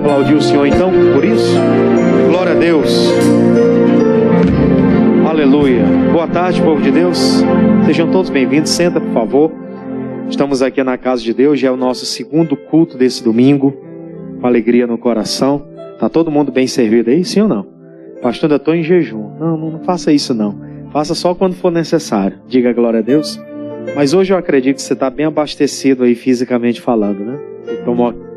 aplaudir o Senhor então por isso? Glória a Deus. Aleluia. Boa tarde, povo de Deus. Sejam todos bem-vindos. Senta, por favor. Estamos aqui na casa de Deus. Já é o nosso segundo culto desse domingo. Com alegria no coração. Tá todo mundo bem servido aí? Sim ou não? Pastor, eu estou em jejum. Não faça isso não. Faça só quando for necessário. Diga glória a Deus. Mas hoje eu acredito que você está bem abastecido aí fisicamente falando, né? Você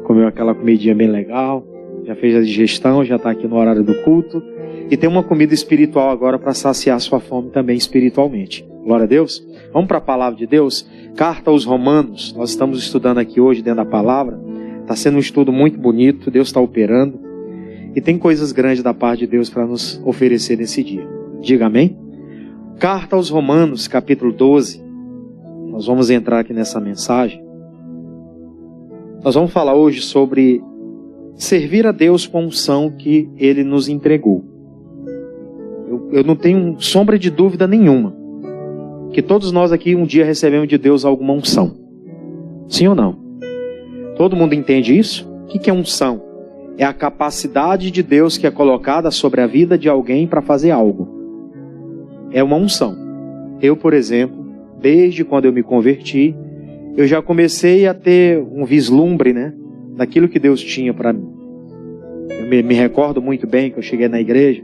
comeu aquela comidinha bem legal. Já fez a digestão, já está aqui no horário do culto. E tem uma comida espiritual agora para saciar sua fome também espiritualmente. Glória a Deus. Vamos para a palavra de Deus. Carta aos Romanos. Nós estamos estudando aqui hoje dentro da palavra. Está sendo um estudo muito bonito. Deus está operando. E tem coisas grandes da parte de Deus para nos oferecer nesse dia. Diga amém. Carta aos Romanos, capítulo 12. Nós vamos entrar aqui nessa mensagem. Nós vamos falar hoje sobre servir a Deus com a unção que Ele nos entregou. Eu não tenho sombra de dúvida nenhuma que todos nós aqui um dia recebemos de Deus alguma unção. Sim ou não? Todo mundo entende isso? O que é unção? É a capacidade de Deus que é colocada sobre a vida de alguém para fazer algo. É uma unção. Eu, por exemplo, desde quando eu me converti, eu já comecei a ter um vislumbre, né, daquilo que Deus tinha para mim. Eu me recordo muito bem que eu cheguei na igreja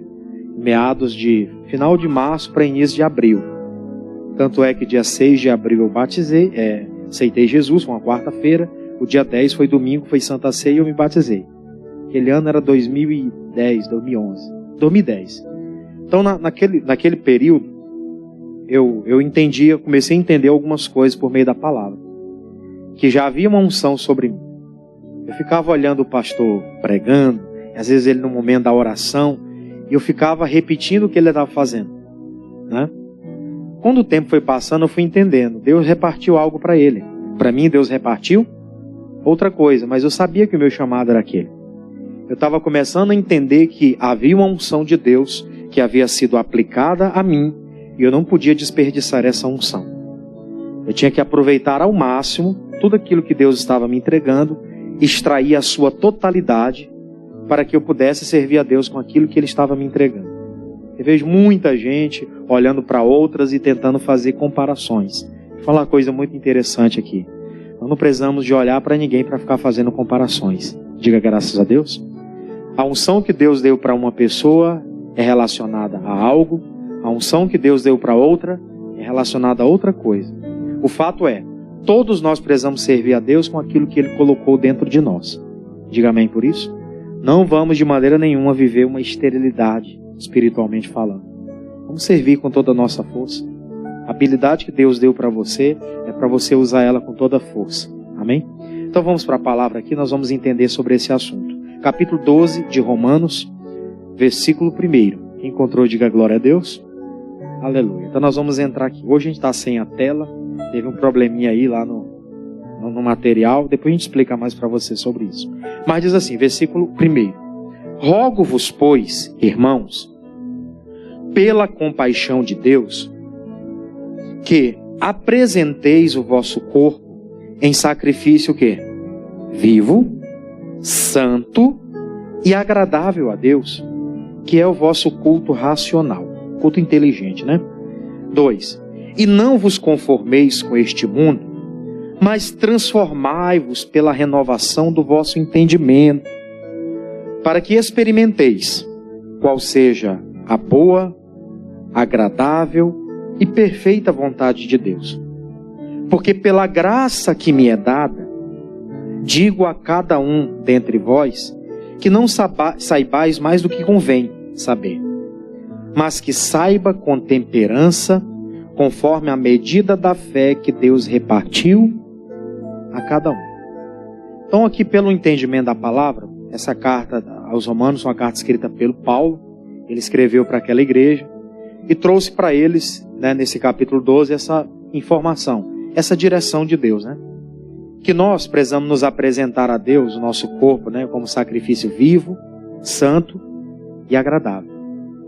meados de final de março para início de abril. Tanto é que dia 6 de abril eu aceitei Jesus, foi uma quarta-feira. O dia 10 foi domingo, foi Santa Ceia e eu me batizei. Aquele ano era 2010. Então naquele período eu comecei a entender algumas coisas por meio da palavra. Que já havia uma unção sobre mim. Eu ficava olhando o pastor pregando, às vezes ele no momento da oração, e eu ficava repetindo o que ele estava fazendo, né? Quando o tempo foi passando, eu fui entendendo. Deus repartiu algo para ele. Para mim, Deus repartiu outra coisa, mas eu sabia que o meu chamado era aquele. Eu estava começando a entender que havia uma unção de Deus que havia sido aplicada a mim, e eu não podia desperdiçar essa unção. Eu tinha que aproveitar ao máximo tudo aquilo que Deus estava me entregando, extrair a sua totalidade, para que eu pudesse servir a Deus com aquilo que Ele estava me entregando. Eu vejo muita gente olhando para outras e tentando fazer comparações. Vou falar uma coisa muito interessante aqui. Nós não precisamos de olhar para ninguém para ficar fazendo comparações. Diga graças a Deus. A unção que Deus deu para uma pessoa é relacionada a algo. A unção que Deus deu para outra é relacionada a outra coisa. O fato é, todos nós precisamos servir a Deus com aquilo que Ele colocou dentro de nós. Diga amém por isso. Não vamos de maneira nenhuma viver uma esterilidade, espiritualmente falando. Vamos servir com toda a nossa força. A habilidade que Deus deu para você é para você usar ela com toda a força. Amém? Então vamos para a palavra aqui, nós vamos entender sobre esse assunto. Capítulo 12 de Romanos, versículo 1. Quem encontrou, diga glória a Deus. Aleluia. Então nós vamos entrar aqui. Hoje a gente está sem a tela. Teve um probleminha aí lá no material. Depois a gente explica mais para você sobre isso. Mas diz assim, versículo 1. Rogo-vos, pois, irmãos, pela compaixão de Deus, que apresenteis o vosso corpo em sacrifício o quê? Vivo, santo e agradável a Deus, que é o vosso culto racional. Culto inteligente, né? 2. E não vos conformeis com este mundo, mas transformai-vos pela renovação do vosso entendimento, para que experimenteis qual seja a boa, agradável e perfeita vontade de Deus. Porque pela graça que me é dada, digo a cada um dentre vós, que não saibais mais do que convém saber, mas que saiba com temperança, conforme a medida da fé que Deus repartiu a cada um. Então aqui, pelo entendimento da palavra, essa carta aos Romanos é uma carta escrita pelo Paulo. Ele escreveu para aquela igreja e trouxe para eles, né, nesse capítulo 12, essa informação, essa direção de Deus, né? Que nós precisamos nos apresentar a Deus, o nosso corpo, né, como sacrifício vivo, santo e agradável.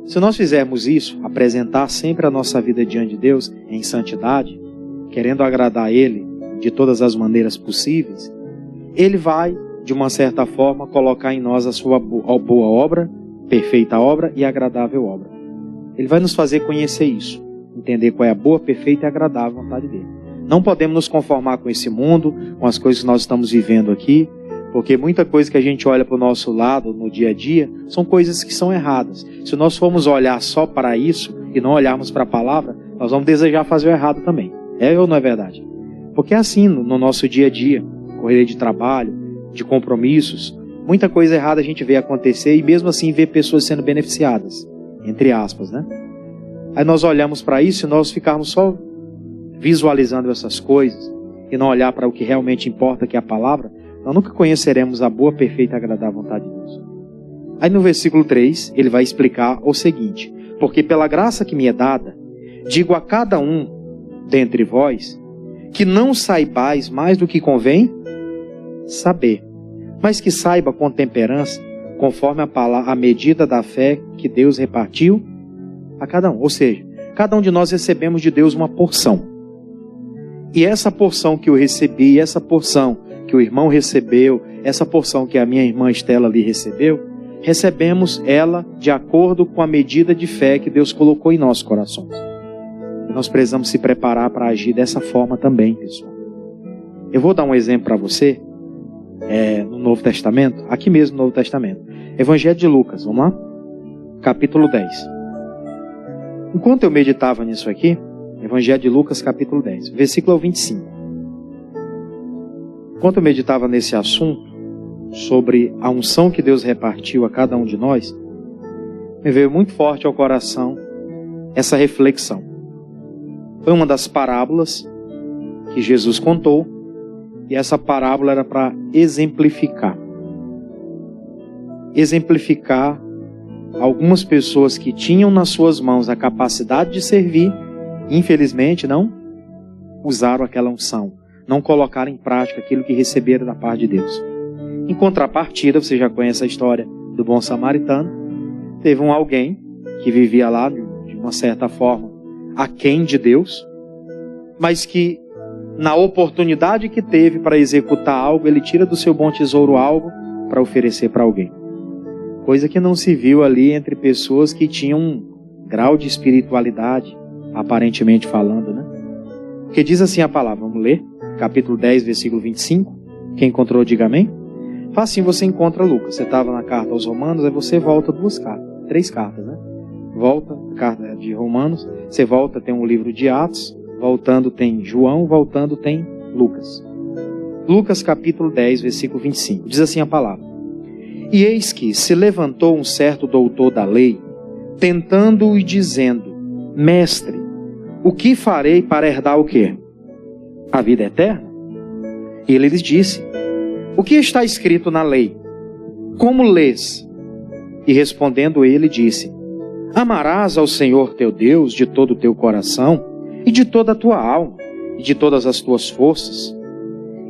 Se nós fizermos isso, apresentar sempre a nossa vida diante de Deus em santidade, querendo agradar a Ele de todas as maneiras possíveis, Ele vai de uma certa forma, colocar em nós a sua boa obra, perfeita obra e agradável obra. Ele vai nos fazer conhecer isso, entender qual é a boa, perfeita e agradável vontade dele. Não podemos nos conformar com esse mundo, com as coisas que nós estamos vivendo aqui, porque muita coisa que a gente olha para o nosso lado no dia a dia são coisas que são erradas. Se nós formos olhar só para isso e não olharmos para a palavra, nós vamos desejar fazer o errado também. É ou não é verdade? Porque é assim no nosso dia a dia, correria de trabalho, de compromissos, muita coisa errada a gente vê acontecer e mesmo assim vê pessoas sendo beneficiadas, entre aspas, né? Aí nós olhamos para isso e nós ficarmos só visualizando essas coisas e não olhar para o que realmente importa, que é a palavra, nós nunca conheceremos a boa, perfeita e agradável vontade de Deus. Aí no versículo 3, ele vai explicar o seguinte: porque pela graça que me é dada, digo a cada um dentre vós, que não saibais mais do que convém saber, mas que saiba com temperança, conforme a medida da fé que Deus repartiu a cada um. Ou seja, cada um de nós recebemos de Deus uma porção. E essa porção que eu recebi, essa porção que o irmão recebeu, essa porção que a minha irmã Estela ali recebeu, recebemos ela de acordo com a medida de fé que Deus colocou em nossos corações. E nós precisamos se preparar para agir dessa forma também, pessoal. Eu vou dar um exemplo para você, no Novo Testamento, aqui mesmo no Novo Testamento. Evangelho de Lucas, vamos lá? Capítulo 10. Enquanto eu meditava nisso aqui, Evangelho de Lucas, capítulo 10, versículo 25. Enquanto eu meditava nesse assunto, sobre a unção que Deus repartiu a cada um de nós, me veio muito forte ao coração essa reflexão. Foi uma das parábolas que Jesus contou, e essa parábola era para exemplificar algumas pessoas que tinham nas suas mãos a capacidade de servir, infelizmente não usaram aquela unção, não colocaram em prática aquilo que receberam da parte de Deus. Em contrapartida, você já conhece a história do bom samaritano, teve alguém que vivia lá de uma certa forma aquém de Deus, mas que na oportunidade que teve para executar algo, ele tira do seu bom tesouro algo para oferecer para alguém. Coisa que não se viu ali entre pessoas que tinham um grau de espiritualidade, aparentemente falando, né? Porque diz assim a palavra, vamos ler, capítulo 10, versículo 25. Quem encontrou, diga amém. Facinho você encontra Lucas. Você estava na carta aos Romanos, aí você volta 3 cartas, né? Volta, carta de Romanos, você volta, tem um livro de Atos, voltando tem João, voltando tem Lucas. Lucas capítulo 10, versículo 25. Diz assim a palavra: e eis que se levantou um certo doutor da lei, tentando-o e dizendo: mestre, o que farei para herdar o quê? A vida eterna? E ele lhes disse: o que está escrito na lei? Como lês? E respondendo ele, disse: amarás ao Senhor teu Deus de todo o teu coração, e de toda a tua alma, e de todas as tuas forças,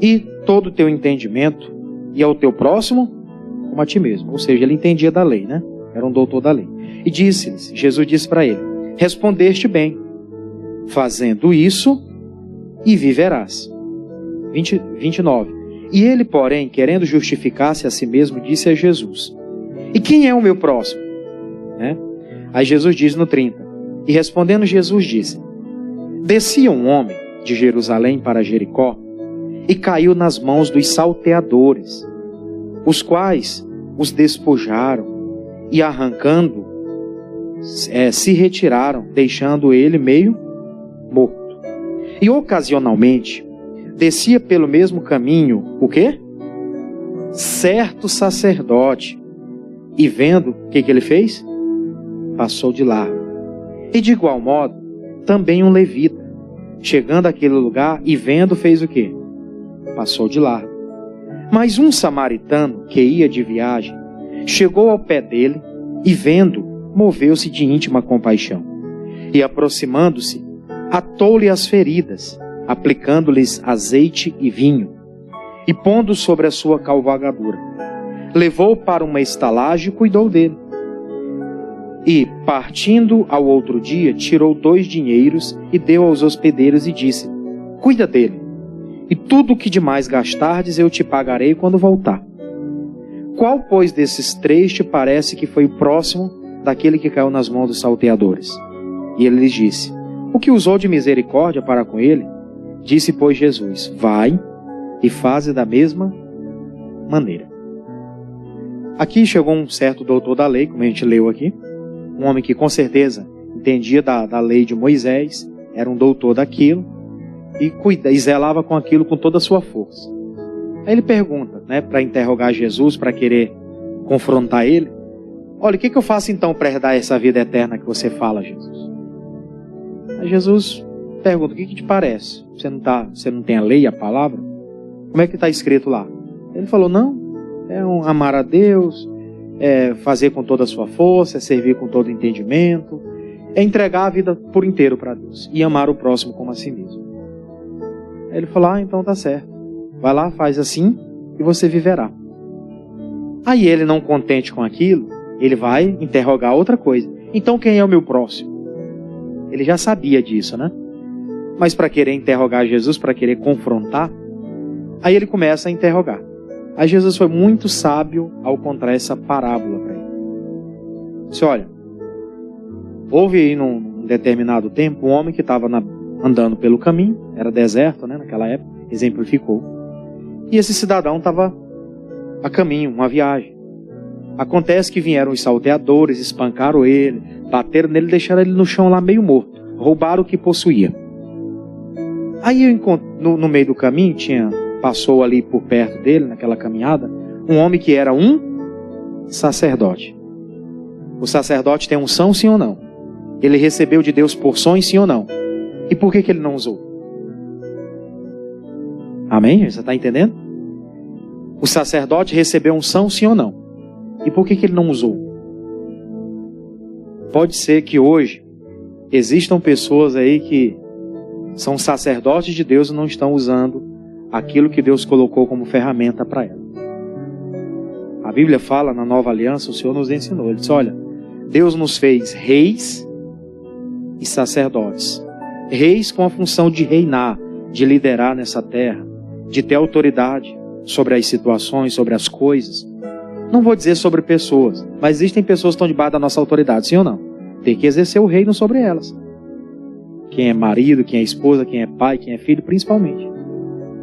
e todo o teu entendimento, e ao teu próximo como a ti mesmo. Ou seja, ele entendia da lei, né? Era um doutor da lei. E disse-lhes, Jesus disse para ele: respondeste bem, fazendo isso, e viverás. 29. E ele, porém, querendo justificar-se a si mesmo, disse a Jesus: e quem é o meu próximo? Né? Aí Jesus diz no 30. E respondendo Jesus disse: descia um homem de Jerusalém para Jericó, e caiu nas mãos dos salteadores, os quais os despojaram, e arrancando, se retiraram, deixando ele meio morto. E ocasionalmente, descia pelo mesmo caminho, o quê? Certo sacerdote, e vendo, o que ele fez? Passou de largo. E de igual modo, também um levita, chegando àquele lugar e vendo, fez o quê? Passou de largo. Mas um samaritano, que ia de viagem, chegou ao pé dele e vendo, moveu-se de íntima compaixão. E aproximando-se, atou-lhe as feridas, aplicando-lhes azeite e vinho, e pondo sobre a sua cavalgadura, levou-o para uma estalagem e cuidou dele. E, partindo ao outro dia, tirou 2 dinheiros e deu aos hospedeiros e disse: cuida dele, e tudo o que demais gastardes eu te pagarei quando voltar. Qual, pois, desses 3 te parece que foi o próximo daquele que caiu nas mãos dos salteadores? E ele lhes disse: o que usou de misericórdia para com ele? Disse, pois, Jesus: vai e faze da mesma maneira. Aqui chegou um certo doutor da lei, como a gente leu aqui, um homem que com certeza entendia da lei de Moisés, era um doutor daquilo, e zelava com aquilo com toda a sua força. Aí ele pergunta, para interrogar Jesus, para querer confrontar ele: olha, o que eu faço então para herdar essa vida eterna que você fala, Jesus? Aí Jesus pergunta: o que te parece? Você não tem a lei, a palavra? Como é que está escrito lá? Ele falou: não, amar a Deus, fazer com toda a sua força, servir com todo o entendimento, entregar a vida por inteiro para Deus e amar o próximo como a si mesmo. Aí ele falou: então tá certo. Vai lá, faz assim e você viverá. Aí ele, não contente com aquilo, ele vai interrogar outra coisa. Então quem é o meu próximo? Ele já sabia disso, Mas para querer interrogar Jesus, para querer confrontar, aí ele começa a interrogar. Aí Jesus foi muito sábio ao contar essa parábola para ele. Disse: olha, houve aí num determinado tempo um homem que estava andando pelo caminho, era deserto, naquela época, exemplificou. E esse cidadão estava a caminho, uma viagem. Acontece que vieram os salteadores, espancaram ele, bateram nele, deixaram ele no chão lá meio morto, roubaram o que possuía. Aí no meio do caminho passou ali por perto dele, naquela caminhada, um homem que era um sacerdote. O sacerdote tem unção, sim ou não? Ele recebeu de Deus porções, sim ou não? E por que ele não usou? Amém? Você está entendendo? O sacerdote recebeu unção, sim ou não? E por que ele não usou? Pode ser que hoje existam pessoas aí que são sacerdotes de Deus e não estão usando aquilo que Deus colocou como ferramenta para ela. A Bíblia fala, na Nova Aliança, o Senhor nos ensinou. Ele disse: olha, Deus nos fez reis e sacerdotes. Reis com a função de reinar, de liderar nessa terra, de ter autoridade sobre as situações, sobre as coisas. Não vou dizer sobre pessoas, mas existem pessoas que estão debaixo da nossa autoridade, sim ou não? Tem que exercer o reino sobre elas. Quem é marido, quem é esposa, quem é pai, quem é filho, principalmente.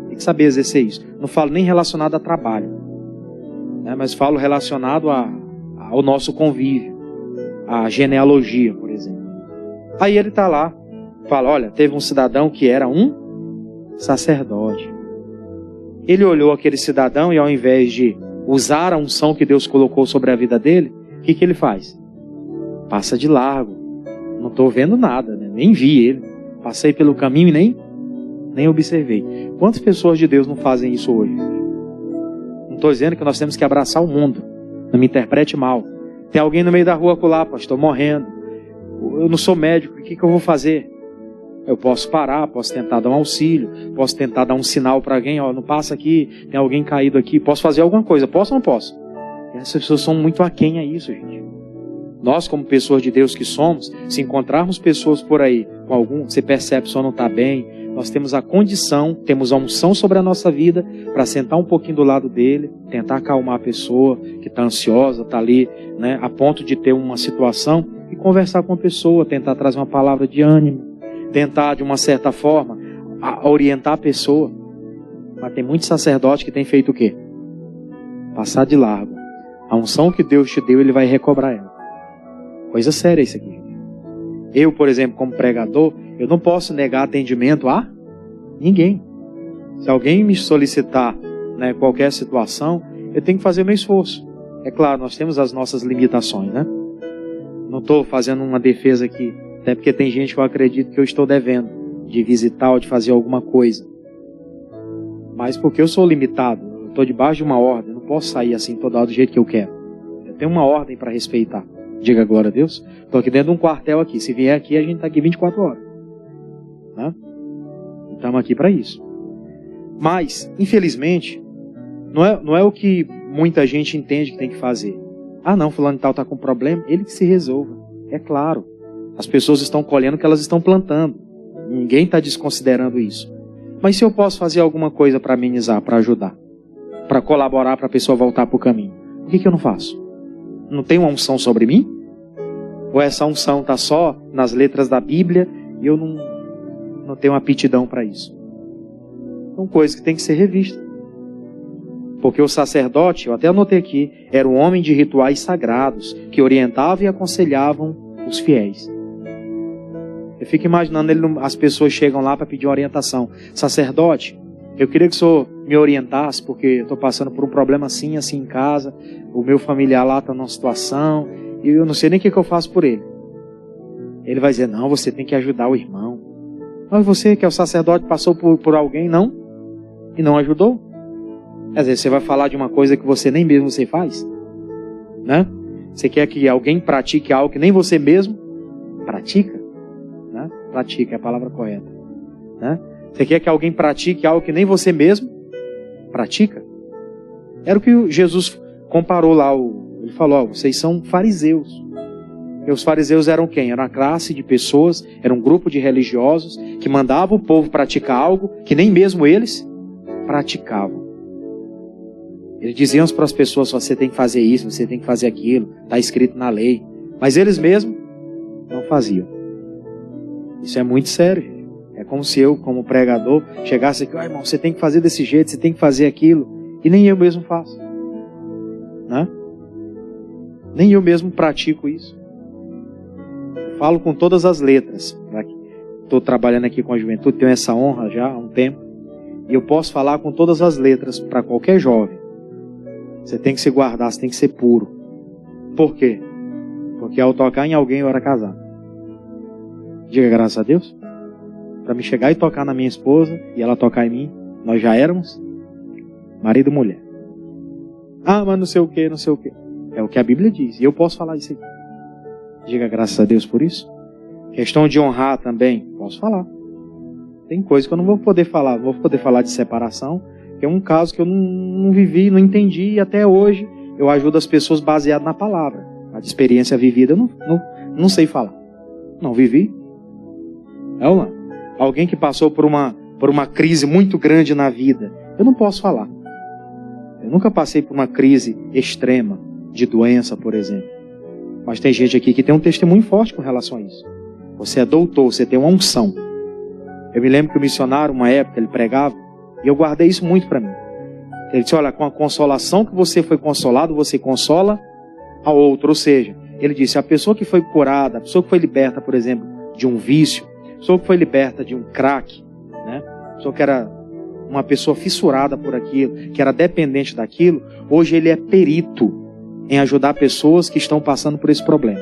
Tem que saber exercer isso. Não falo nem relacionado a trabalho, mas falo relacionado ao nosso convívio, à genealogia, por exemplo. Aí ele está lá, fala: olha, teve um cidadão que era um sacerdote. Ele olhou aquele cidadão e, ao invés de usar a unção que Deus colocou sobre a vida dele, o que ele faz? Passa de largo. Não estou vendo nada, nem vi ele. Passei pelo caminho e nem observei. Quantas pessoas de Deus não fazem isso hoje? Não estou dizendo que nós temos que abraçar o mundo. Não me interprete mal. Tem alguém no meio da rua lá, pastor, morrendo. Eu não sou médico, o que eu vou fazer? Eu posso parar, posso tentar dar um auxílio, posso tentar dar um sinal para alguém: não passa aqui, tem alguém caído aqui, posso fazer alguma coisa, posso ou não posso? E essas pessoas são muito aquém a isso, gente. Nós, como pessoas de Deus que somos, se encontrarmos pessoas por aí, com algum, você percebe que a pessoa não está bem, nós temos a condição, temos a unção sobre a nossa vida, para sentar um pouquinho do lado dele, tentar acalmar a pessoa que está ansiosa, está ali, a ponto de ter uma situação, e conversar com a pessoa, tentar trazer uma palavra de ânimo, tentar, de uma certa forma, orientar a pessoa. Mas tem muito sacerdote que tem feito o quê? Passar de largo. A unção que Deus te deu, Ele vai recobrar ela. Coisa séria isso aqui. Eu, por exemplo, como pregador, eu não posso negar atendimento a ninguém. Se alguém me solicitar qualquer situação, eu tenho que fazer o meu esforço. É claro, nós temos as nossas limitações, Não estou fazendo uma defesa aqui, até porque tem gente que eu acredito que eu estou devendo de visitar ou de fazer alguma coisa. Mas porque eu sou limitado, eu estou debaixo de uma ordem, não posso sair assim toda hora do jeito que eu quero. Eu tenho uma ordem para respeitar. Diga glória a Deus. Estou aqui dentro de um quartel aqui. Se vier aqui, a gente está aqui 24 horas. Estamos aqui para isso. Mas, infelizmente, não é o que muita gente entende que tem que fazer. Não, fulano de tal está com problema, ele que se resolva. É claro. As pessoas estão colhendo o que elas estão plantando. Ninguém está desconsiderando isso. Mas se eu posso fazer alguma coisa para amenizar, para ajudar, para colaborar para a pessoa voltar para o caminho, Por que eu não faço? Não tem uma unção sobre mim? Ou essa unção está só nas letras da Bíblia e eu não tenho aptidão para isso? São coisas que tem que ser revistas. Porque o sacerdote, eu até anotei aqui, era um homem de rituais sagrados, que orientava e aconselhavam os fiéis. Eu fico imaginando, as pessoas chegam lá para pedir uma orientação. Sacerdote, eu queria que o senhor me orientasse, porque eu estou passando por um problema assim em casa, o meu familiar lá está numa situação, e eu não sei nem o que eu faço por ele. Ele vai dizer, não, você tem que ajudar o irmão. Mas você, que é o sacerdote, passou por alguém, não? E não ajudou? Quer dizer, você vai falar de uma coisa que você nem mesmo você faz? Né? Você quer que alguém pratique algo que nem você mesmo pratica? Né? Pratica é a palavra correta. Né? Você quer que alguém pratique algo que nem você mesmo pratica? Era o que Jesus comparou lá. Ele falou, vocês são fariseus. E os fariseus eram quem? Era uma classe de pessoas, era um grupo de religiosos que mandavam o povo praticar algo que nem mesmo eles praticavam. Eles diziam para as pessoas, você tem que fazer isso, você tem que fazer aquilo, está escrito na lei. Mas eles mesmos não faziam. Isso é muito sério, gente. É como se eu, como pregador, chegasse aqui, irmão, você tem que fazer desse jeito, você tem que fazer aquilo, e nem eu mesmo faço. Né? Nem eu mesmo pratico isso. Eu falo com todas as letras. Estou trabalhando aqui com a juventude, tenho essa honra já há um tempo, e eu posso falar com todas as letras para qualquer jovem. Você tem que se guardar, você tem que ser puro. Por quê? Porque ao tocar em alguém eu era casado. Diga graças a Deus. Para me chegar e tocar na minha esposa e ela tocar em mim, nós já éramos marido e mulher. Ah, mas não sei o que, não sei o que. É o que a Bíblia diz. E eu posso falar isso aqui. Diga graças a Deus por isso. Questão de honrar também, posso falar. Tem coisa que eu não vou poder falar. Não vou poder falar de separação. É um caso que eu não vivi, não entendi, e até hoje eu ajudo as pessoas baseado na palavra. A de experiência vivida eu não sei falar. Não vivi. É uma. Alguém que passou por uma crise muito grande na vida, eu não posso falar. Eu nunca passei por uma crise extrema de doença, por exemplo. Mas tem gente aqui que tem um testemunho forte com relação a isso. Você é doutor, você tem uma unção. Eu me lembro que o missionário, uma época, ele pregava, e eu guardei isso muito para mim. Ele disse, olha, com a consolação que você foi consolado, você consola a outro. Ou seja, ele disse, a pessoa que foi curada, a pessoa que foi liberta, por exemplo, de um vício, a pessoa que foi liberta de um crack, né? A pessoa que era uma pessoa fissurada por aquilo, que era dependente daquilo, hoje ele é perito em ajudar pessoas que estão passando por esse problema.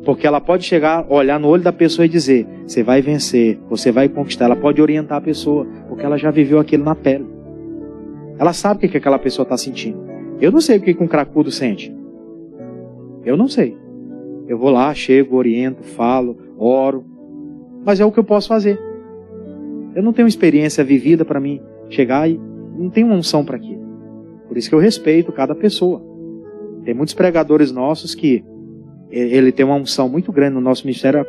Porque ela pode chegar, olhar no olho da pessoa e dizer, você vai vencer, você vai conquistar. Ela pode orientar a pessoa, porque ela já viveu aquilo na pele. Ela sabe o que aquela pessoa está sentindo. Eu não sei o que um cracudo sente. Eu não sei. Eu vou lá, chego, oriento, falo, oro. Mas é o que eu posso fazer. Eu não tenho experiência vivida para mim chegar e não tenho uma unção para aquilo. Por isso que eu respeito cada pessoa. Tem muitos pregadores nossos que ele tem uma unção muito grande no nosso ministério.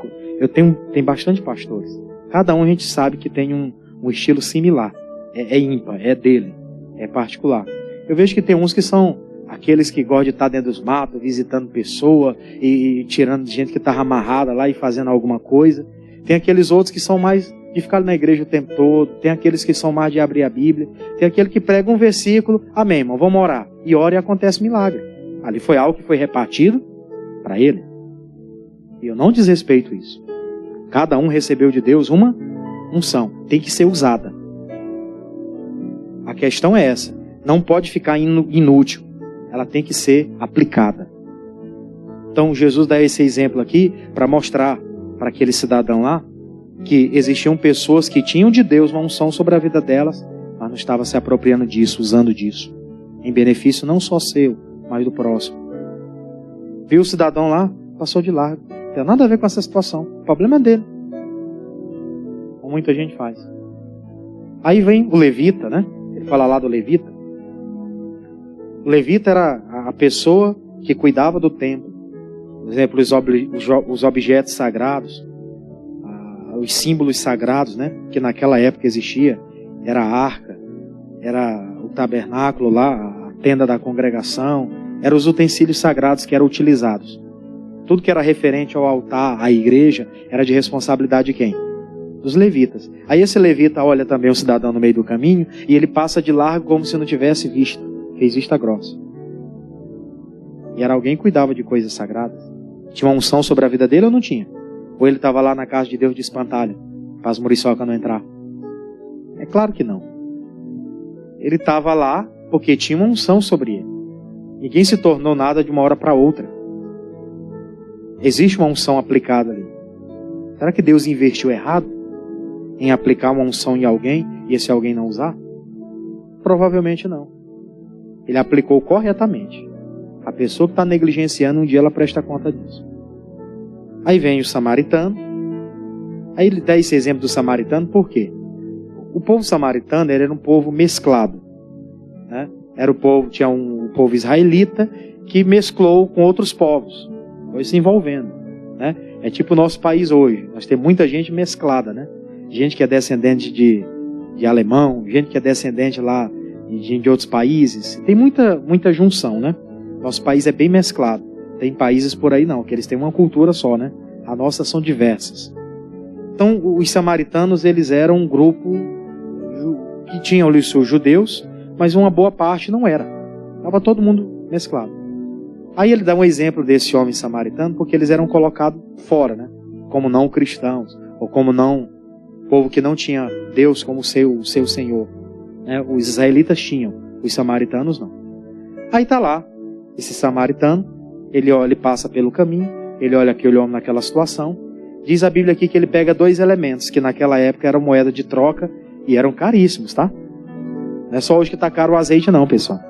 Tem bastante pastores. Cada um a gente sabe que tem um estilo similar. É ímpar, é dele, é particular. Eu vejo que tem uns que são aqueles que gostam de estar dentro dos matos, visitando pessoa e tirando gente que estava amarrada lá e fazendo alguma coisa. Tem aqueles outros que são mais de ficar na igreja o tempo todo. Tem aqueles que são mais de abrir a Bíblia. Tem aquele que prega um versículo. Amém, irmão, vamos orar. E ora e acontece milagre. Ali foi algo que foi repartido para ele. E eu não desrespeito isso. Cada um recebeu de Deus uma unção. Tem que ser usada. A questão é essa. Não pode ficar inútil. Ela tem que ser aplicada. Então Jesus dá esse exemplo aqui para mostrar para aquele cidadão lá que existiam pessoas que tinham de Deus uma unção sobre a vida delas, mas não estavam se apropriando disso, usando disso. Em benefício não só seu, mas do próximo. Viu o cidadão lá? Passou de largo. Não tem nada a ver com essa situação. O problema é dele. Como muita gente faz. Aí vem o levita, né? Ele fala lá do levita. O levita era a pessoa que cuidava do templo. Por exemplo, os objetos sagrados, os símbolos sagrados, né? Que naquela época existia. Era a arca, era o tabernáculo lá, a tenda da congregação, eram os utensílios sagrados que eram utilizados. Tudo que era referente ao altar, à igreja, era de responsabilidade de quem? Dos levitas. Aí esse levita olha também o cidadão no meio do caminho e ele passa de largo como se não tivesse visto. Fez vista grossa. E era alguém que cuidava de coisas sagradas. Tinha uma unção sobre a vida dele ou não tinha? Ou ele estava lá na casa de Deus de espantalho, para as muriçocas não entrar? É claro que não. Ele estava lá porque tinha uma unção sobre ele. Ninguém se tornou nada de uma hora para outra. Existe uma unção aplicada ali. Será que Deus investiu errado em aplicar uma unção em alguém e esse alguém não usar? Provavelmente não. Ele aplicou corretamente. A pessoa que está negligenciando, um dia ela presta conta disso. Aí vem o samaritano. Aí ele dá esse exemplo do samaritano, por quê? O povo samaritano era um povo mesclado, né? Era o povo, tinha um povo israelita que mesclou com outros povos, foi se envolvendo, né? É tipo o nosso país hoje. Nós temos muita gente mesclada, né? Gente que é descendente de alemão, gente que é descendente lá de outros países. Tem muita junção, né? Nosso país é bem mesclado. Tem países por aí não, que eles têm uma cultura só, né? A nossa são diversas. Então, os samaritanos, eles eram um grupo que tinham ali os seus judeus, mas uma boa parte não era. Estava todo mundo mesclado. Aí ele dá um exemplo desse homem samaritano, porque eles eram colocados fora, né? Como não cristãos, ou como não povo que não tinha Deus como seu Senhor, né? Os israelitas tinham, os samaritanos não. Aí está lá, esse samaritano, ele passa pelo caminho, ele olha aquele homem naquela situação. Diz a Bíblia aqui que ele pega 2 elementos, que naquela época eram moeda de troca e eram caríssimos, tá? Não é só hoje que está caro o azeite não, pessoal.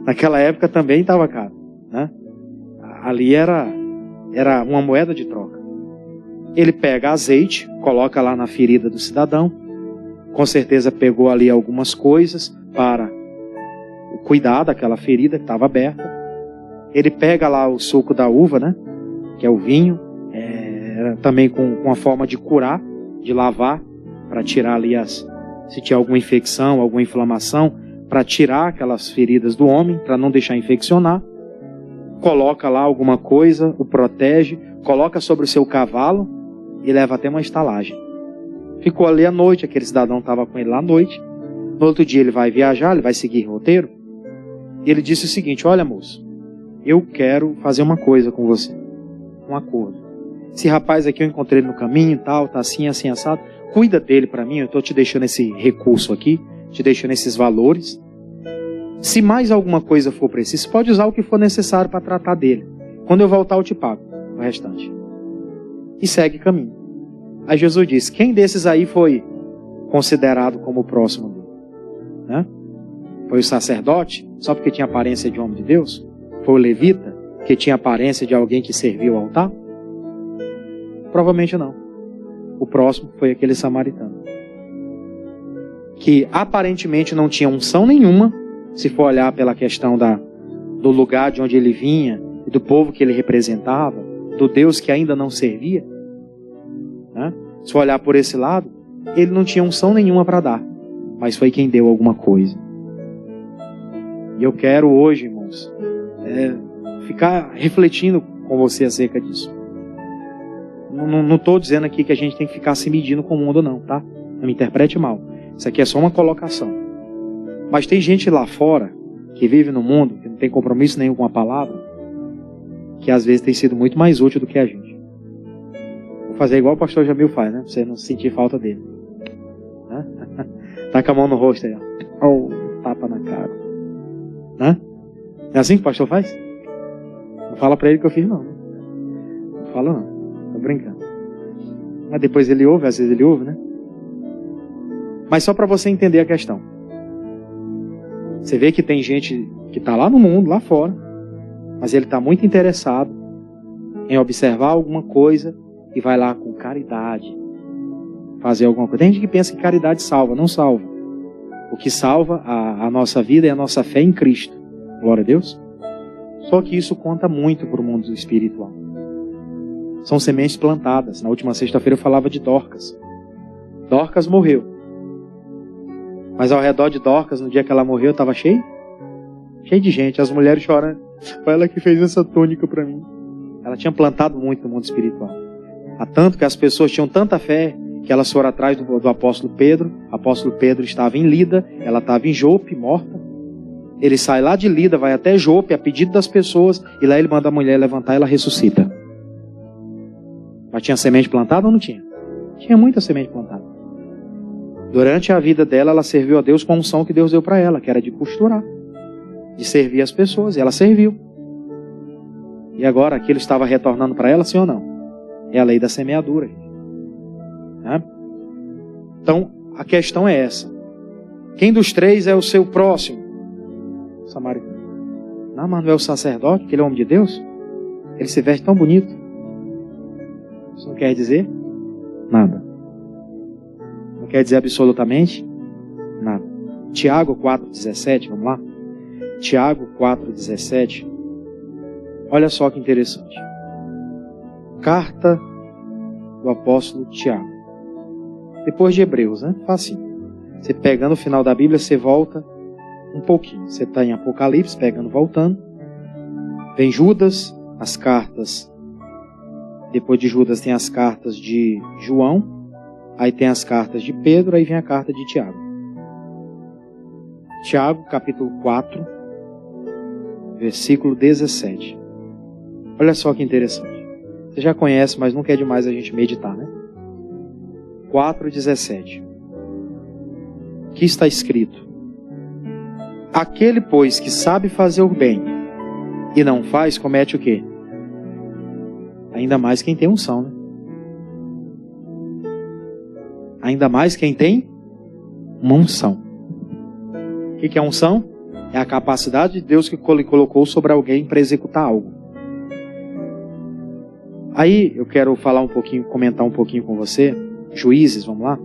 Naquela época também estava caro, né? Ali era uma moeda de troca. Ele pega azeite, coloca lá na ferida do cidadão. Com certeza pegou ali algumas coisas para cuidar daquela ferida que estava aberta. Ele pega lá o suco da uva, né? Que é o vinho. Também com a forma de curar, de lavar, para tirar ali se tinha alguma infecção, alguma inflamação, para tirar aquelas feridas do homem, para não deixar infeccionar. Coloca lá alguma coisa, o protege, coloca sobre o seu cavalo e leva até uma estalagem. Ficou ali à noite, aquele cidadão estava com ele lá à noite. No outro dia ele vai viajar, ele vai seguir roteiro. E ele disse o seguinte: olha, moço, eu quero fazer uma coisa com você, um acordo. Esse rapaz aqui eu encontrei no caminho e tal, tá assim, assim, assado. Cuida dele para mim, eu estou te deixando esse recurso aqui, te deixando esses valores. Se mais alguma coisa for preciso, pode usar o que for necessário para tratar dele. Quando eu voltar eu te pago o restante. E segue caminho. Aí Jesus disse: quem desses aí foi considerado como o próximo dele? Né? Foi o sacerdote, só porque tinha aparência de homem de Deus? Foi o levita, que tinha aparência de alguém que servia o altar? Provavelmente não. O próximo foi aquele samaritano, que aparentemente não tinha unção nenhuma, se for olhar pela questão do lugar de onde ele vinha, e do povo que ele representava, do Deus que ainda não servia, né? Se for olhar por esse lado, ele não tinha unção nenhuma para dar, mas foi quem deu alguma coisa. E eu quero hoje, irmãos, ficar refletindo com você acerca disso. Não estou dizendo aqui que a gente tem que ficar se medindo com o mundo não, tá? Não me interprete mal. Isso aqui é só uma colocação. Mas tem gente lá fora, que vive no mundo, que não tem compromisso nenhum com a palavra, que às vezes tem sido muito mais útil do que a gente. Vou fazer igual o pastor Jamil faz, né? Pra você não sentir falta dele. Né? Tá com a mão no rosto aí, ó. Oh, tapa na cara. Né? É assim que o pastor faz? Não fala pra ele que eu fiz, não. Não fala, não. Tô brincando. Mas depois ele ouve, às vezes ele ouve, né? Mas só para você entender a questão. Você vê que tem gente que está lá no mundo, lá fora, mas ele está muito interessado em observar alguma coisa e vai lá com caridade fazer alguma coisa. Tem gente que pensa que caridade salva, não salva. O que salva a nossa vida é a nossa fé em Cristo. Glória a Deus. Só que isso conta muito para o mundo espiritual. São sementes plantadas. Na última sexta-feira eu falava de Dorcas. Dorcas morreu. Mas ao redor de Dorcas, no dia que ela morreu, estava cheio cheio de gente, as mulheres chorando. Foi ela que fez essa túnica para mim. Ela tinha plantado muito no mundo espiritual. Há tanto que as pessoas tinham tanta fé que elas foram atrás do apóstolo Pedro. O apóstolo Pedro estava em Lida, ela estava em Jope, morta. Ele sai lá de Lida, vai até Jope, a pedido das pessoas, e lá ele manda a mulher levantar e ela ressuscita. Mas tinha semente plantada ou não tinha? Tinha muita semente plantada. Durante a vida dela, ela serviu a Deus com a unção que Deus deu para ela, que era de costurar, de servir as pessoas, e ela serviu. E agora aquilo estava retornando para ela, sim ou não? É a lei da semeadura. Né? Então, a questão é essa. Quem dos três é o seu próximo? O samaritano. Não, mas não é o sacerdote, que ele é homem de Deus? Ele se veste tão bonito. Isso não quer dizer nada. Não quer dizer absolutamente nada. Tiago 4,17, vamos lá? Tiago 4,17. Olha só que interessante. Carta do apóstolo Tiago. Depois de Hebreus, né? Facinho. Você pega no final da Bíblia, você volta um pouquinho. Você está em Apocalipse, pegando, voltando. Vem Judas, as cartas. Depois de Judas tem as cartas de João. Aí tem as cartas de Pedro, aí vem a carta de Tiago. Tiago, capítulo 4, versículo 17. Olha só que interessante. Você já conhece, mas nunca é demais a gente meditar, né? 4,17. Aqui está escrito: aquele, pois, que sabe fazer o bem e não faz, comete o quê? Ainda mais quem tem unção, né? Ainda mais quem tem uma unção. O que é unção? É a capacidade de Deus que colocou sobre alguém para executar algo. Aí eu quero falar um pouquinho, comentar um pouquinho com você. Juízes, vamos lá?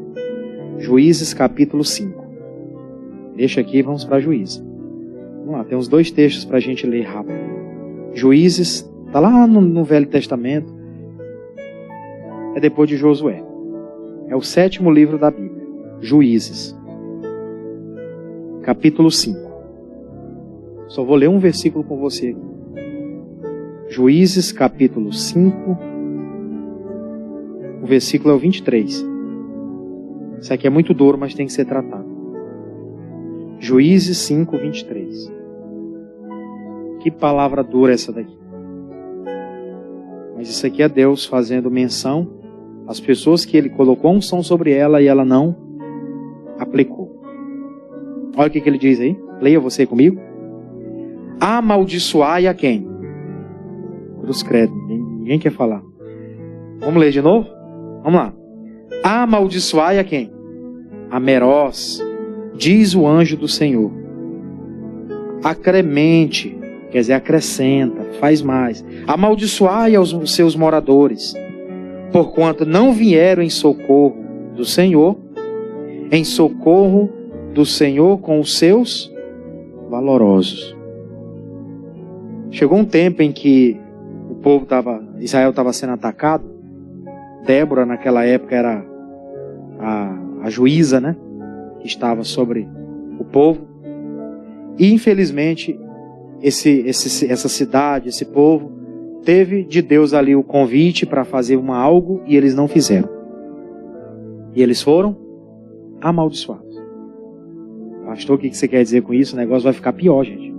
Juízes capítulo 5. Deixa aqui e vamos para Juízes. Vamos lá, tem uns 2 textos para a gente ler rápido. Juízes, está lá no Velho Testamento. É depois de Josué. É o 7º livro da Bíblia. Juízes. Capítulo 5. Só vou ler um versículo com você aqui. Juízes, capítulo 5. O versículo é o 23. Isso aqui é muito duro, mas tem que ser tratado. Juízes 5, 23. Que palavra dura essa daqui. Mas isso aqui é Deus fazendo menção às pessoas que Ele colocou a unção sobre ela e ela não aplicou. Olha o que Ele diz aí. Leia você comigo. Amaldiçoai a quem? Cruz credo. Ninguém quer falar. Vamos ler de novo? Vamos lá. Amaldiçoai a quem? A Merós, diz o anjo do Senhor. Acremente, quer dizer, acrescenta, faz mais. Amaldiçoai aos seus moradores, porquanto não vieram em socorro do Senhor com os seus valorosos. Chegou um tempo em que Israel estava sendo atacado. Débora, naquela época, era a juíza, né? Que estava sobre o povo. E, infelizmente, essa cidade, esse povo, teve de Deus ali o convite para fazer algo e eles não fizeram. E eles foram amaldiçoados. Pastor, o que você quer dizer com isso? O negócio vai ficar pior, gente.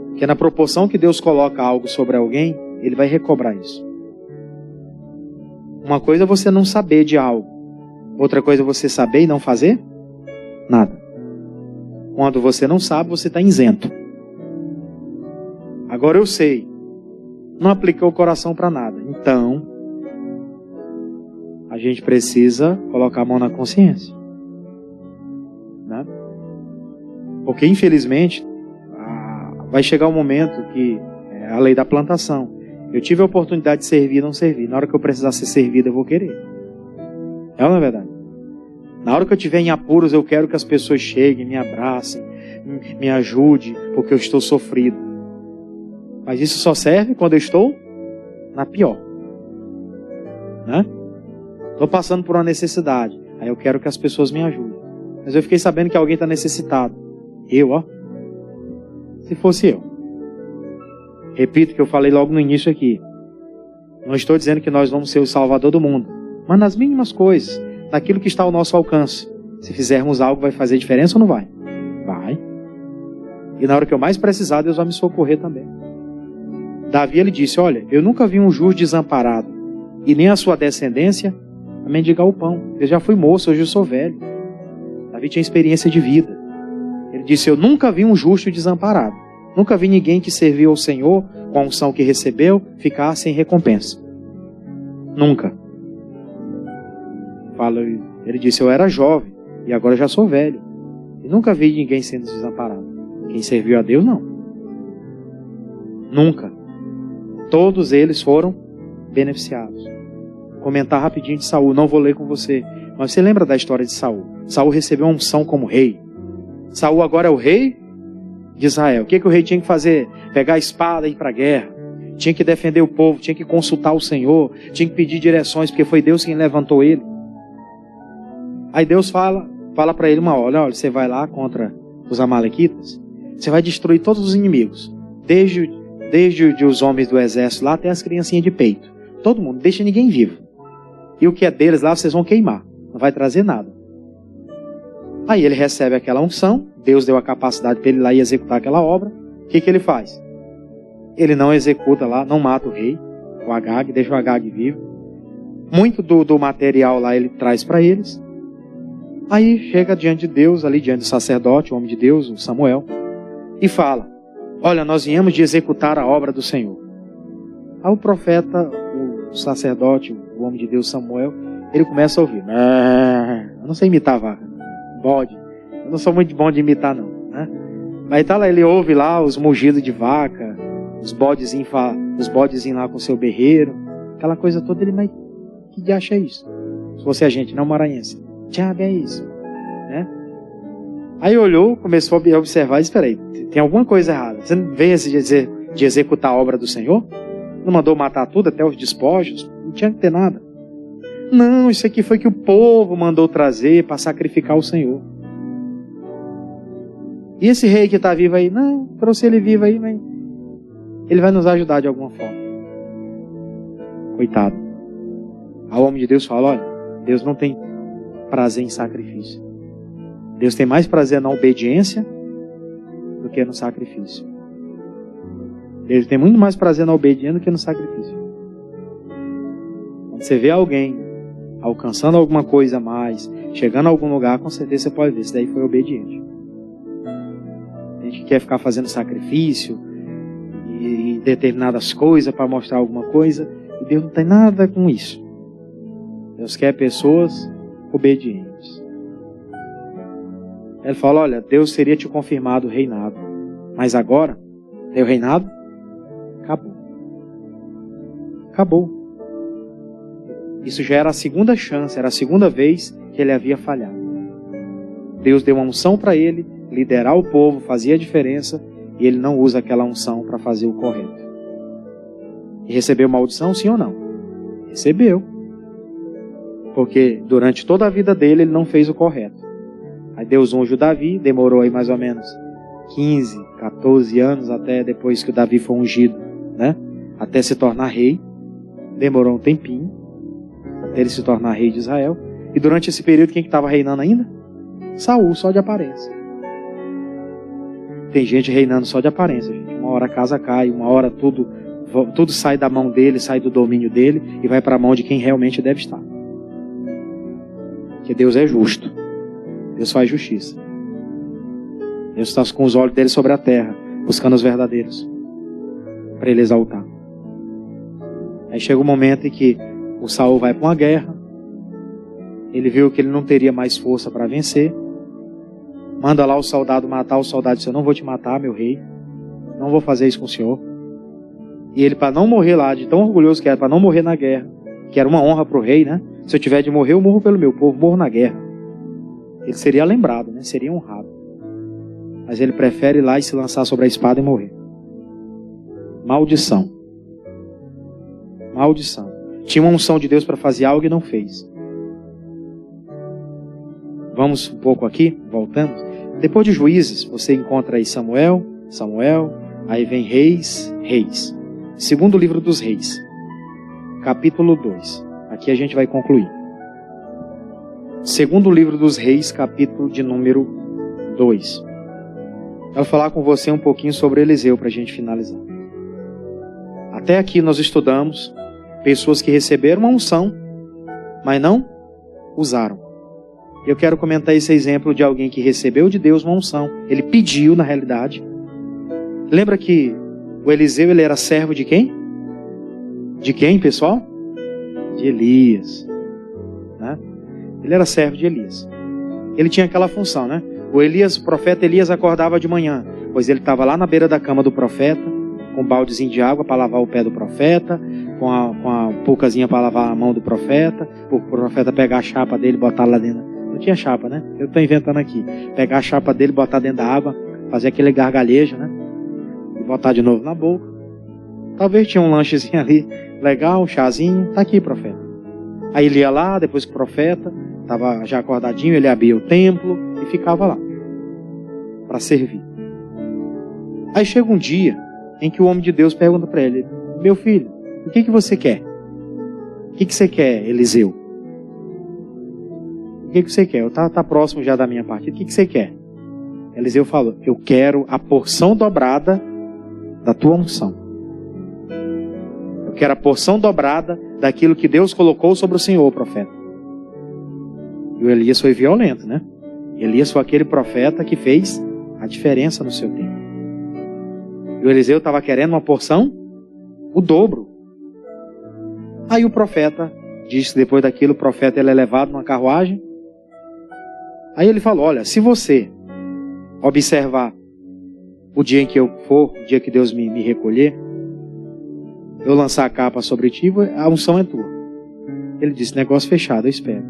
Porque na proporção que Deus coloca algo sobre alguém, Ele vai recobrar isso. Uma coisa é você não saber de algo. Outra coisa é você saber e não fazer nada. Quando você não sabe, você está isento. Agora eu sei. Não apliquei o coração para nada. Então, a gente precisa colocar a mão na consciência. Né? Porque, infelizmente, vai chegar um momento que é a lei da plantação. Eu tive a oportunidade de servir e não servir. Na hora que eu precisar ser servido, eu vou querer. É ou não é verdade? Na hora que eu estiver em apuros, eu quero que as pessoas cheguem, me abracem, me ajudem, porque eu estou sofrido. Mas isso só serve quando eu estou na pior. Né? Estou passando por uma necessidade. Aí eu quero que as pessoas me ajudem. Mas eu fiquei sabendo que alguém está necessitado. se fosse eu. Repito o que eu falei logo no início aqui. Não estou dizendo que nós vamos ser o salvador do mundo, mas nas mínimas coisas, naquilo que está ao nosso alcance. Se fizermos algo, vai fazer diferença ou não vai? Vai. E na hora que eu mais precisar, Deus vai me socorrer também. Davi, ele disse, olha, eu nunca vi um justo desamparado, e nem a sua descendência a mendigar o pão. Eu já fui moço, hoje eu sou velho. Davi tinha experiência de vida. Ele disse, eu nunca vi um justo desamparado. Nunca vi ninguém que serviu ao Senhor, com a unção que recebeu, ficar sem recompensa. Nunca. Ele disse, eu era jovem, e agora já sou velho. E nunca vi ninguém sendo desamparado. Quem serviu a Deus, não. Nunca. Todos eles foram beneficiados. Vou comentar rapidinho de Saul, não vou ler com você. Mas você lembra da história de Saul? Saul recebeu uma unção como rei. Saul agora é o rei de Israel. O que o rei tinha que fazer? Pegar a espada e ir para a guerra. Tinha que defender o povo, tinha que consultar o Senhor, tinha que pedir direções, porque foi Deus quem levantou ele. Aí Deus fala para ele uma hora, olha, você vai lá contra os amalequitas, você vai destruir todos os inimigos, desde os homens do exército lá até as criancinhas de peito. Todo mundo, deixa ninguém vivo. E o que é deles lá, vocês vão queimar. Não vai trazer nada. Aí ele recebe aquela unção, Deus deu a capacidade para ele ir lá e executar aquela obra. O que ele faz? Ele não executa lá, não mata o rei, o Agag, deixa o Agag vivo. Muito do material lá ele traz para eles. Aí chega diante de Deus, ali diante do sacerdote, o homem de Deus, o Samuel, e fala, olha, nós viemos de executar a obra do Senhor. Aí o profeta, o sacerdote, o homem de Deus, Samuel, ele começa a ouvir. Eu não sei imitar vaca, bode. Eu não sou muito bom de imitar, não. Né? Mas tá lá, ele ouve lá os mugidos de vaca, os bodezinhos lá com seu berreiro, aquela coisa toda. Ele, mas que diacho é isso? Se fosse a gente, não maranhense. Diabo é isso? Né? Aí olhou, começou a observar e disse, espera aí, tem alguma coisa errada. Você não veio de executar a obra do Senhor? Não mandou matar tudo, até os despojos? Não tinha que ter nada. Não, isso aqui foi que o povo mandou trazer para sacrificar o Senhor. E esse rei que está vivo aí? Não, trouxe ele vivo aí, mas ele vai nos ajudar de alguma forma. Coitado. Aí o homem de Deus fala, olha, Deus não tem prazer em sacrifício. Deus tem mais prazer na obediência do que no sacrifício. Ele tem muito mais prazer na obediência do que no sacrifício. Quando você vê alguém alcançando alguma coisa a mais, chegando a algum lugar, com certeza você pode ver, isso daí foi obediente. Tem gente que quer ficar fazendo sacrifício e determinadas coisas para mostrar alguma coisa, e Deus não tem nada com isso. Deus quer pessoas obedientes. Ele fala, olha, Deus teria te confirmado o reinado, mas agora, teu reinado, acabou. Acabou. Isso já era a segunda chance, era a segunda vez que ele havia falhado. Deus deu uma unção para ele, liderar o povo, fazia a diferença, e ele não usa aquela unção para fazer o correto. E recebeu maldição, sim ou não? Recebeu. Porque durante toda a vida dele, ele não fez o correto. Aí Deus unge o Davi, demorou aí mais ou menos 15, 14 anos, até depois que o Davi foi ungido, né? Até se tornar rei. Demorou um tempinho, até ele se tornar rei de Israel. E durante esse período, quem que estava reinando ainda? Saul, só de aparência. Tem gente reinando só de aparência, gente. Uma hora a casa cai, uma hora tudo sai da mão dele, sai do domínio dele e vai para a mão de quem realmente deve estar. Porque Deus é justo. Deus faz justiça. Deus está com os olhos dele sobre a terra, buscando os verdadeiros, para ele exaltar. Aí chega o momento em que o Saul vai para uma guerra, ele viu que ele não teria mais força para vencer, manda lá o soldado matar o soldado, disse, eu não vou te matar, meu rei, não vou fazer isso com o senhor. E ele, para não morrer lá, de tão orgulhoso que era, para não morrer na guerra, que era uma honra para o rei, né? Se eu tiver de morrer, eu morro pelo meu povo, morro na guerra. Ele seria lembrado, né? Seria honrado. Mas ele prefere ir lá e se lançar sobre a espada e morrer. Maldição. Maldição. Tinha uma unção de Deus para fazer algo e não fez. Vamos um pouco aqui, voltando. Depois de Juízes, você encontra aí Samuel, Samuel, aí vem Reis. Segundo livro dos Reis, capítulo 2. Aqui a gente vai concluir. Segundo livro dos Reis, capítulo de número 2. Eu vou falar com você um pouquinho sobre Eliseu para a gente finalizar. Até aqui nós estudamos pessoas que receberam uma unção, mas não usaram. Eu quero comentar esse exemplo de alguém que recebeu de Deus uma unção. Ele pediu, na realidade. Lembra que o Eliseu, ele era servo de quem? De quem, pessoal? De Elias. Né? Ele era servo de Elias. Ele tinha aquela função, né? O profeta Elias acordava de manhã, pois ele estava lá na beira da cama do profeta, com um baldezinho de água para lavar o pé do profeta, com a poucazinha para lavar a mão do profeta, o profeta pegar a chapa dele e botar lá dentro. Não tinha chapa, né? Eu estou inventando aqui. Pegar a chapa dele, botar dentro da água, fazer aquele gargarejo, né? E botar de novo na boca. Talvez tinha um lanchezinho ali, legal, um chazinho. Tá aqui, profeta. Aí ele ia lá, depois que o profeta estava já acordadinho, ele abria o templo e ficava lá para servir. Aí chega um dia em que o homem de Deus pergunta para ele: meu filho, o que você quer? O que você quer, Eliseu? O que você quer? Tá próximo já da minha partida. O que você quer? Eliseu falou: eu quero a porção dobrada da tua unção. Eu quero a porção dobrada daquilo que Deus colocou sobre o Senhor, profeta. E o Elias foi violento, né? Elias foi aquele profeta que fez a diferença no seu tempo. E o Eliseu estava querendo uma porção, o dobro. Aí o profeta disse que depois daquilo, o profeta ele é levado numa carruagem. Aí ele falou: olha, se você observar o dia em que eu for, o dia que Deus me recolher, eu lançar a capa sobre ti, a unção é tua. Ele disse: negócio fechado, eu espero.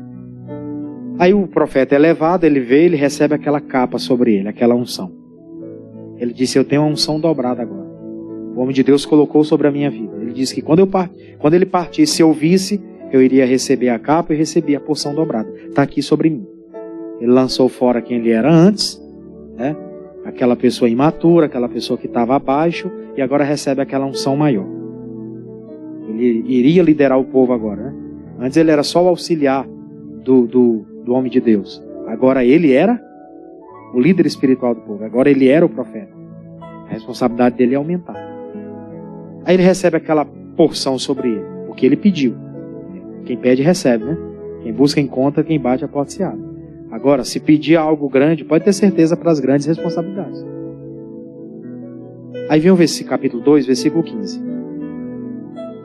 Aí o profeta é levado, ele vê, ele recebe aquela capa sobre ele, aquela unção. Ele disse: eu tenho uma unção dobrada agora. O homem de Deus colocou sobre a minha vida. Ele disse que quando ele partisse, se eu visse, eu iria receber a capa e receber a porção dobrada. Está aqui sobre mim. Ele lançou fora quem ele era antes, né? Aquela pessoa imatura, aquela pessoa que estava abaixo, e agora recebe aquela unção maior. Ele iria liderar o povo agora, né? Antes ele era só o auxiliar do homem de Deus. Agora ele era o líder espiritual do povo. Agora ele era o profeta. A responsabilidade dele é aumentar. Aí ele recebe aquela porção sobre ele, porque ele pediu. Quem pede recebe, né? Quem busca encontra, quem bate a porta se abre. Agora, se pedir algo grande, pode ter certeza para as grandes responsabilidades. Aí vem o capítulo 2, versículo 15.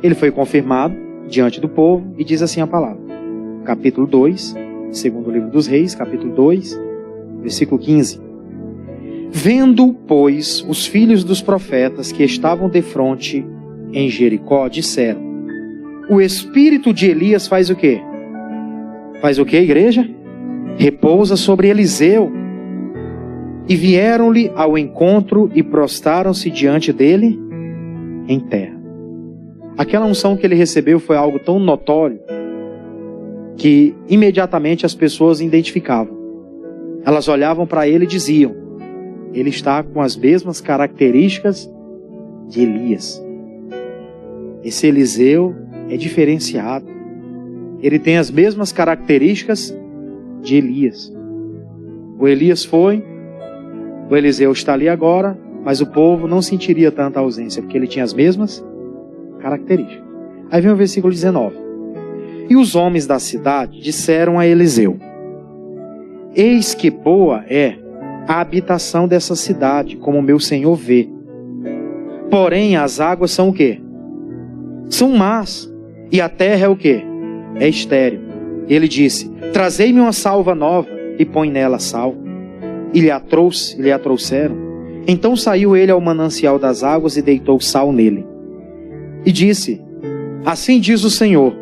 Ele foi confirmado diante do povo e diz assim a palavra. Capítulo 2, segundo livro dos Reis, capítulo 2, versículo 15. Vendo, pois, os filhos dos profetas que estavam defronte em Jericó, disseram: o espírito de Elias faz o quê? Faz o quê, igreja? Repousa sobre Eliseu. E vieram-lhe ao encontro e prostraram-se diante dele em terra. Aquela unção que ele recebeu foi algo tão notório que imediatamente as pessoas identificavam. Elas olhavam para ele e diziam: ele está com as mesmas características de Elias. Esse Eliseu é diferenciado. Ele tem as mesmas características de Elias. O Elias foi, o Eliseu está ali agora, mas o povo não sentiria tanta ausência, porque ele tinha as mesmas características. Aí vem o versículo 19. E os homens da cidade disseram a Eliseu: eis que boa é a habitação dessa cidade, como meu senhor vê. Porém as águas são o quê? São más. E a terra é o quê? É estéril. Ele disse: trazei-me uma salva nova e põe nela sal. E lhe a trouxeram. Então saiu ele ao manancial das águas e deitou sal nele. E disse: assim diz o Senhor: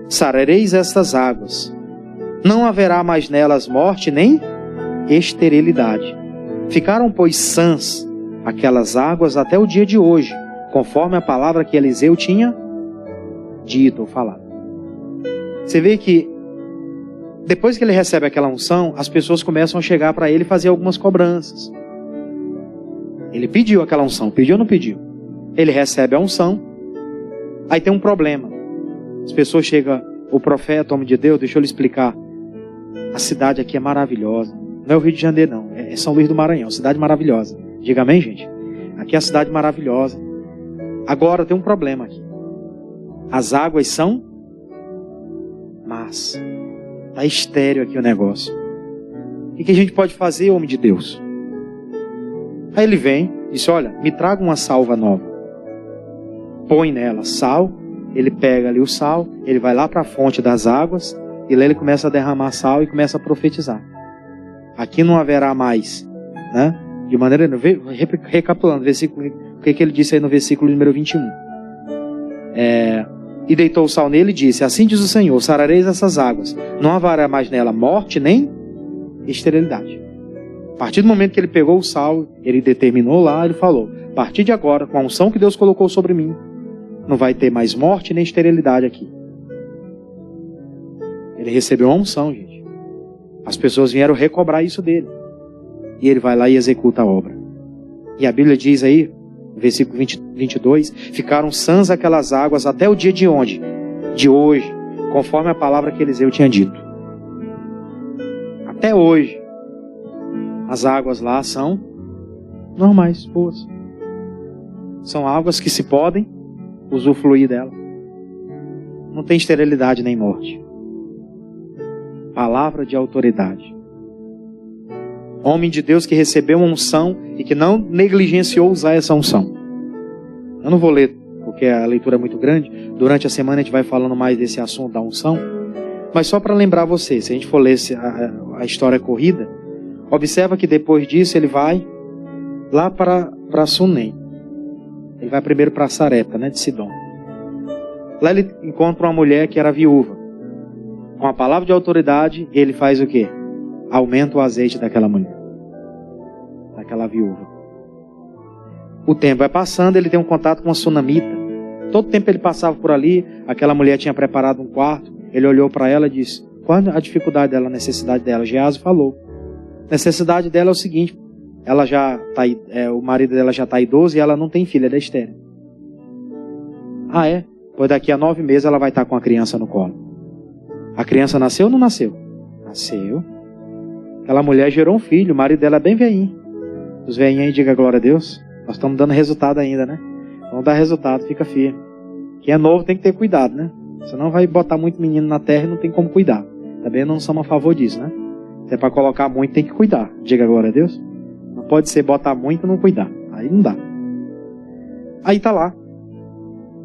sarareis estas águas. Não haverá mais nelas morte nem esterilidade. Ficaram, pois, sãs aquelas águas até o dia de hoje, conforme a palavra que Eliseu tinha dito ou falado. Você vê que depois que ele recebe aquela unção, as pessoas começam a chegar para ele e fazer algumas cobranças. Ele pediu aquela unção. Pediu ou não pediu? Ele recebe a unção. Aí tem um problema. As pessoas chegam, o profeta, homem de Deus, deixa eu lhe explicar. A cidade aqui é maravilhosa. Não é o Rio de Janeiro, não. É São Luís do Maranhão, cidade maravilhosa. Diga amém, gente? Aqui é a cidade maravilhosa. Agora tem um problema aqui. As águas são más. Está estéril aqui o negócio. O que a gente pode fazer, homem de Deus? Aí ele vem e disse, olha, me traga uma salva nova. Põe nela sal, ele pega ali o sal, ele vai lá para a fonte das águas, e lá ele começa a derramar sal e começa a profetizar. Aqui não haverá mais, né? De maneira, recapitulando, versículo, o que ele disse aí no versículo número 21. E deitou o sal nele e disse, assim diz o Senhor, sarareis essas águas, não haverá mais nela morte nem esterilidade. A partir do momento que ele pegou o sal, ele determinou lá, ele falou, a partir de agora, com a unção que Deus colocou sobre mim, não vai ter mais morte nem esterilidade aqui. Ele recebeu uma unção, gente. As pessoas vieram recobrar isso dele. E ele vai lá e executa a obra. E a Bíblia diz aí, no versículo 22, ficaram sãs aquelas águas até o dia de onde? De hoje, conforme a palavra que Eliseu tinha dito. Até hoje, as águas lá são normais, boas. São águas que se podem usufruir dela. Não tem esterilidade nem morte. Palavra de autoridade. Homem de Deus que recebeu uma unção e que não negligenciou usar essa unção. Eu não vou ler, porque a leitura é muito grande. Durante a semana a gente vai falando mais desse assunto da unção. Mas só para lembrar você, se a gente for ler a história corrida, observa que depois disso ele vai lá para Sunem. Ele vai primeiro para Sarepta, né, de Sidom. Lá ele encontra uma mulher que era viúva. Com a palavra de autoridade, ele faz o quê? Aumenta o azeite daquela mulher, daquela viúva. O tempo vai passando, ele tem um contato com a sunamita. Todo tempo ele passava por ali, aquela mulher tinha preparado um quarto, ele olhou para ela e disse, qual a dificuldade dela, a necessidade dela? Geazi falou. A necessidade dela é o seguinte, ela já tá, o marido dela já está idoso e ela não tem filha, ela é estéril. Ah, é? Pois daqui a 9 meses ela vai estar com a criança no colo. A criança nasceu ou não nasceu? Nasceu. Aquela mulher gerou um filho, o marido dela é bem velhinho. Os velhinhos aí, diga glória a Deus. Nós estamos dando resultado ainda, né? Vamos dar resultado, fica firme. Quem é novo tem que ter cuidado, né? Senão vai botar muito menino na terra e não tem como cuidar. Também não somos a favor disso, né? Se é para colocar muito, tem que cuidar. Diga glória a Deus. Não pode ser botar muito e não cuidar. Aí não dá. Aí tá lá.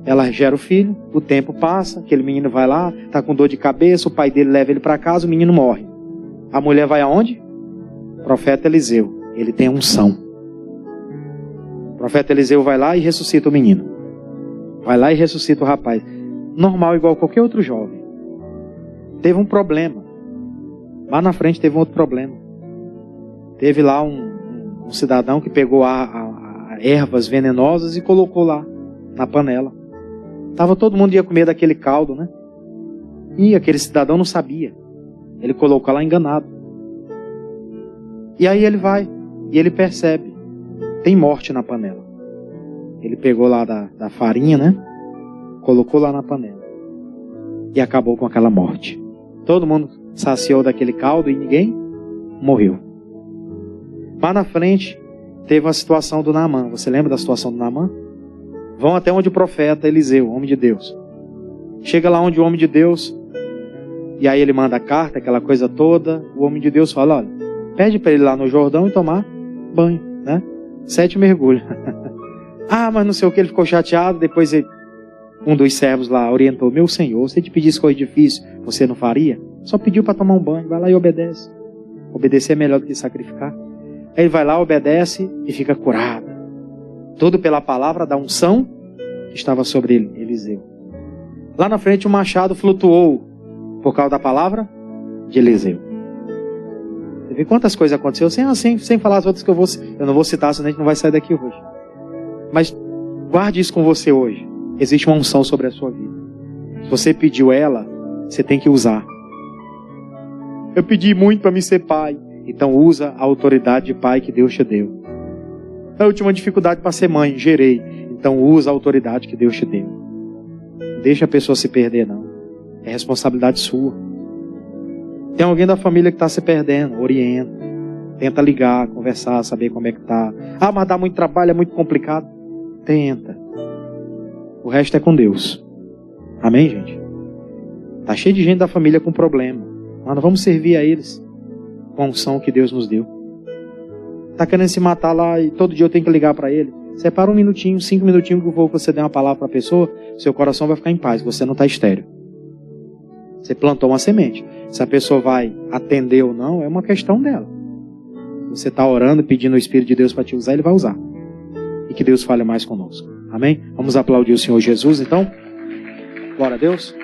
Ela gera o filho, o tempo passa, aquele menino vai lá, tá com dor de cabeça, o pai dele leva ele para casa, o menino morre. A mulher vai aonde? Profeta Eliseu. Ele tem unção. O profeta Eliseu vai lá e ressuscita o menino. Vai lá e ressuscita o rapaz. Normal, igual qualquer outro jovem. Teve um problema. Lá na frente teve um outro problema. Teve lá um cidadão que pegou ervas venenosas e colocou lá na panela. Tava todo mundo ia comer daquele caldo, né? E aquele cidadão não sabia. Ele colocou lá enganado. E aí ele vai e ele percebe. Tem morte na panela. Ele pegou lá da farinha, né? Colocou lá na panela. E acabou com aquela morte. Todo mundo saciou daquele caldo e ninguém morreu. Lá na frente, teve a situação do Naamã. Você lembra da situação do Naamã? Vão até onde o profeta Eliseu, homem de Deus. Chega lá onde o homem de Deus, e aí ele manda a carta, aquela coisa toda. O homem de Deus fala, olha, pede para ele ir lá no Jordão e tomar banho, né? 7 mergulhos. Ah, mas não sei o que, ele ficou chateado. Depois um dos servos lá orientou, meu senhor, se ele te pedisse coisa difícil, você não faria? Só pediu para tomar um banho, vai lá e obedece. Obedecer é melhor do que sacrificar. Aí ele vai lá, obedece e fica curado. Tudo pela palavra da unção que estava sobre ele, Eliseu. Lá na frente o machado flutuou por causa da palavra de Eliseu. Você vê quantas coisas aconteceram sem falar as outras que eu não vou citar, senão a gente não vai sair daqui hoje. Mas guarde isso com você hoje. Existe uma unção sobre a sua vida. Se você pediu ela, você tem que usar. Eu pedi muito para me ser pai. Então usa a autoridade de pai que Deus te deu. Eu tinha uma dificuldade para ser mãe, gerei. Então usa a autoridade que Deus te deu. Não deixa a pessoa se perder, não. É responsabilidade sua. Tem alguém da família que está se perdendo, orienta. Tenta ligar, conversar, saber como é que está. Ah, mas dá muito trabalho, é muito complicado. Tenta. O resto é com Deus. Amém, gente? Tá cheio de gente da família com problema. Mas nós vamos servir a eles com a unção que Deus nos deu. Tá querendo se matar lá e todo dia eu tenho que ligar para ele. Separa 1 minutinho, 5 minutinhos que você der uma palavra para a pessoa, seu coração vai ficar em paz, você não está estéril. Você plantou uma semente. Se a pessoa vai atender ou não, é uma questão dela. Você está orando, pedindo o Espírito de Deus para te usar, ele vai usar. E que Deus fale mais conosco. Amém? Vamos aplaudir o Senhor Jesus, então? Glória a Deus.